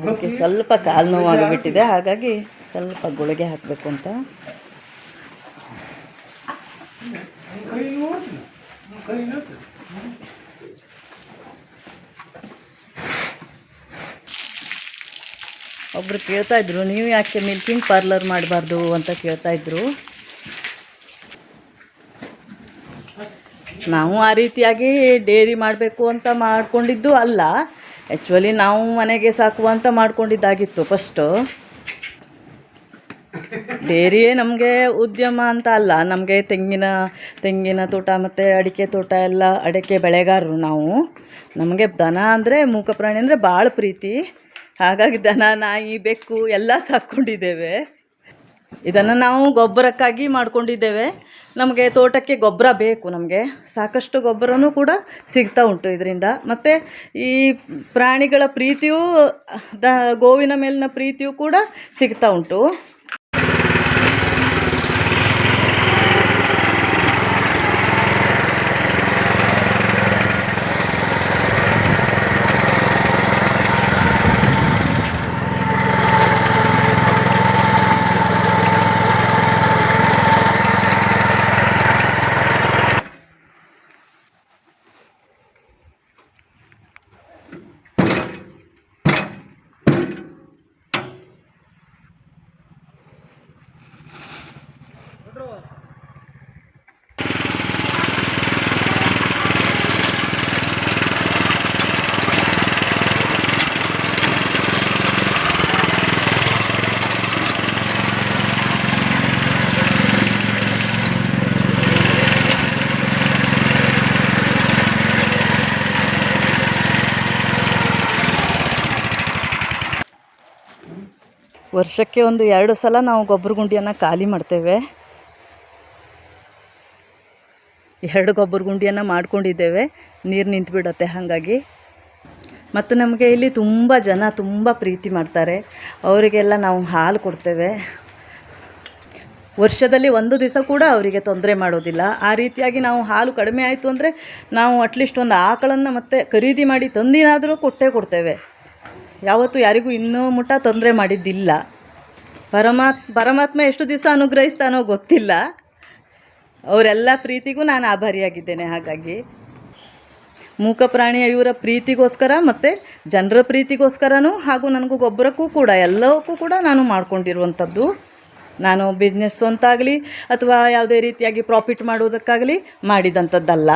ಅದಕ್ಕೆ ಸ್ವಲ್ಪ ಕಾಲು ನೋವಾಗಿಬಿಟ್ಟಿದೆ, ಹಾಗಾಗಿ ಸ್ವಲ್ಪ ಗುಳಿಗೆ ಹಾಕಬೇಕು ಅಂತ. ಒಬ್ಬರು ಕೇಳ್ತಾಯಿದ್ರು, ನೀವು ಯಾಕೆ ಮಿಲ್ಕಿಂಗ್ ಪಾರ್ಲರ್ ಮಾಡಬಾರ್ದು ಅಂತ ಕೇಳ್ತಾಯಿದ್ರು. ನಾವು ಆ ರೀತಿಯಾಗಿ ಡೇರಿ ಮಾಡಬೇಕು ಅಂತ ಮಾಡ್ಕೊಂಡಿದ್ದು ಅಲ್ಲ. ಆ್ಯಕ್ಚುಲಿ ನಾವು ಮನೆಗೆ ಸಾಕುವಂತ ಮಾಡ್ಕೊಂಡಿದ್ದಾಗಿತ್ತು ಫಸ್ಟು. ಡೇರಿಯೇ ನಮಗೆ ಉದ್ಯಮ ಅಂತ ಅಲ್ಲ. ನಮಗೆ ತೆಂಗಿನ ತೋಟ ಮತ್ತು ಅಡಿಕೆ ತೋಟ ಎಲ್ಲ, ಅಡಿಕೆ ಬೆಳೆಗಾರರು ನಾವು. ನಮಗೆ ದನ ಅಂದರೆ, ಮೂಕ ಪ್ರಾಣಿ ಅಂದರೆ ಭಾಳ ಪ್ರೀತಿ. ಹಾಗಾಗಿ ದನ, ನಾಯಿ, ಬೆಕ್ಕು ಎಲ್ಲ ಸಾಕ್ಕೊಂಡಿದ್ದೇವೆ. ಇದನ್ನು ನಾವು ಗೊಬ್ಬರಕ್ಕಾಗಿ ಮಾಡ್ಕೊಂಡಿದ್ದೇವೆ. ನಮಗೆ ತೋಟಕ್ಕೆ ಗೊಬ್ಬರ ಬೇಕು. ನಮಗೆ ಸಾಕಷ್ಟು ಗೊಬ್ಬರನೂ ಕೂಡ ಸಿಗ್ತಾ ಉಂಟು ಇದರಿಂದ. ಮತ್ತು ಈ ಪ್ರಾಣಿಗಳ ಪ್ರೀತಿಯೂ, ಗೋವಿನ ಮೇಲಿನ ಪ್ರೀತಿಯೂ ಕೂಡ ಸಿಗ್ತಾ ಉಂಟು. ವರ್ಷಕ್ಕೆ 1-2 ಸಲ ನಾವು ಗೊಬ್ಬರ ಗುಂಡಿಯನ್ನು ಖಾಲಿ ಮಾಡ್ತೇವೆ. 2 ಗೊಬ್ಬರ ಗುಂಡಿಯನ್ನು ಮಾಡ್ಕೊಂಡಿದ್ದೇವೆ. ನೀರು ನಿಂತುಬಿಡತ್ತೆ ಹಾಗಾಗಿ. ಮತ್ತು ನಮಗೆ ಇಲ್ಲಿ ತುಂಬ ಜನ ತುಂಬ ಪ್ರೀತಿ ಮಾಡ್ತಾರೆ. ಅವರಿಗೆಲ್ಲ ನಾವು ಹಾಲು ಕೊಡ್ತೇವೆ. ವರ್ಷದಲ್ಲಿ 1 ದಿವಸ ಕೂಡ ಅವರಿಗೆ ತೊಂದರೆ ಮಾಡೋದಿಲ್ಲ. ಆ ರೀತಿಯಾಗಿ ನಾವು ಹಾಲು ಕಡಿಮೆ ಆಯಿತು ಅಂದರೆ ನಾವು ಅಟ್ಲೀಸ್ಟ್ ಒಂದು ಆಕಳನ್ನು ಮತ್ತೆ ಖರೀದಿ ಮಾಡಿ ತಂದಿನಾದರೂ ಕೊಡ್ತೇವೆ. ಯಾವತ್ತೂ ಯಾರಿಗೂ ಇನ್ನೂ ಮುಟ್ಟ ತೊಂದರೆ ಮಾಡಿದ್ದಿಲ್ಲ. ಪರಮಾತ್ಮ ಎಷ್ಟು ದಿವಸ ಅನುಗ್ರಹಿಸ್ತಾನೋ ಗೊತ್ತಿಲ್ಲ. ಅವರೆಲ್ಲ ಪ್ರೀತಿಗೂ ನಾನು ಆಭಾರಿಯಾಗಿದ್ದೇನೆ. ಹಾಗಾಗಿ ಮೂಕ ಪ್ರಾಣಿಯ ಇವರ ಪ್ರೀತಿಗೋಸ್ಕರ ಮತ್ತು ಜನರ ಪ್ರೀತಿಗೋಸ್ಕರನೂ, ಹಾಗೂ ನನಗೂ ಗೊಬ್ಬರಕ್ಕೂ ಕೂಡ, ಎಲ್ಲವಕ್ಕೂ ಕೂಡ ನಾನು ಮಾಡ್ಕೊಂಡಿರುವಂಥದ್ದು. ನಾನು ಬಿಸ್ನೆಸ್ಸು ಅಂತಾಗಲಿ ಅಥವಾ ಯಾವುದೇ ರೀತಿಯಾಗಿ ಪ್ರಾಫಿಟ್ ಮಾಡುವುದಕ್ಕಾಗಲಿ ಮಾಡಿದಂಥದ್ದಲ್ಲ.